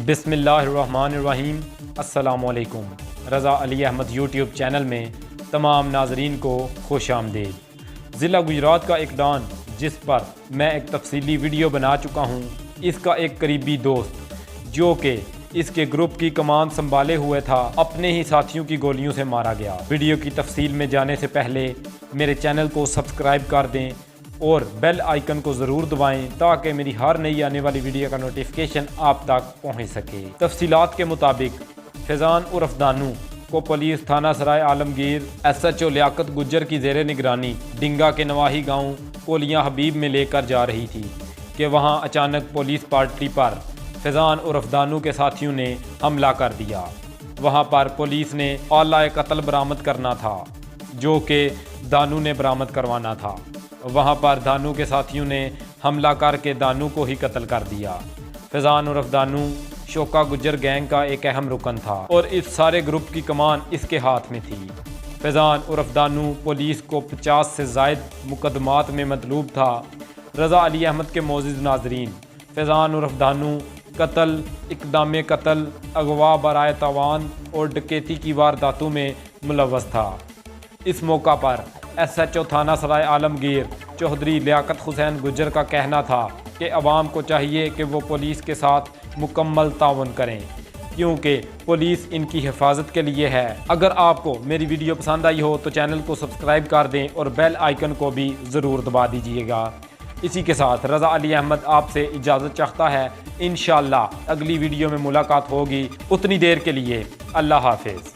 बिस्मिल्लाहिर्रहमानिर्रहीम। अस्सलामुअलैकुम। रज़ा Ali Ahmad YouTube channel में तमाम नाजरीन को खुश आमदीद। ज़िला गुजरात का एक डॉन जिस पर मैं एक तफसीली वीडियो बना चुका हूँ, इसका एक करीबी दोस्त जो कि इसके ग्रुप की कमान संभाले हुए था, अपने ही साथियों की गोलियों से मारा गया। वीडियो की तफसील में जाने से पहले मेरे चैनल को सब्सक्राइब कर दें और बेल आइकन को ज़रूर दबाएं ताकि मेरी हर नई आने वाली वीडियो का नोटिफिकेशन आप तक पहुंच सके। तफसीलात के मुताबिक फैज़ान उर्फ दानू को पुलिस थाना सराय आलमगीर SHO लियाकत गुज्जर की ज़ेरे निगरानी डिंगा के नवाही गांव कोलियां हबीब में लेकर जा रही थी कि वहां अचानक पुलिस पार्टी पर फैज़ान उर्फ दानू के साथियों ने हमला कर दिया। वहां पर पुलिस ने आला कत्ल बरामद करना था जो कि दानू ने बरामद करवाना था। वहां पर दानू के साथियों ने हमला करके दानू को ही कत्ल कर दिया। फैज़ान उर्फ दानू शोका गुज्जर गैंग का एक अहम रुकन था और इस सारे ग्रुप की कमान इसके हाथ में थी। फैज़ान उर्फ दानू पुलिस को 50 से ज़ायद मुकदमात में मतलूब था। रज़ा अली अहमद के मोअज़्ज़िज़ नाज़रीन, फैज़ान उर्फ दानू कत्ल, इक़दाम कत्ल, अगवा बराए तावान और डकैती की वारदातों में मुलव्वस था। इस मौका पर SHO थाना सराय आलमगीर चौधरी लियाकत हुसैन गुज्जर का कहना था कि अवाम को चाहिए कि वो पुलिस के साथ मुकम्मल ताउन करें क्योंकि पुलिस इनकी हिफाजत के लिए है। अगर आपको मेरी वीडियो पसंद आई हो तो चैनल को सब्सक्राइब कर दें और बेल आइकन को भी ज़रूर दबा दीजिएगा। इसी के साथ रज़ा अली अहमद आपसे इजाज़त चाहता है। इंशाअल्लाह अगली वीडियो में मुलाकात होगी। उतनी देर के लिए अल्लाह हाफ़िज़।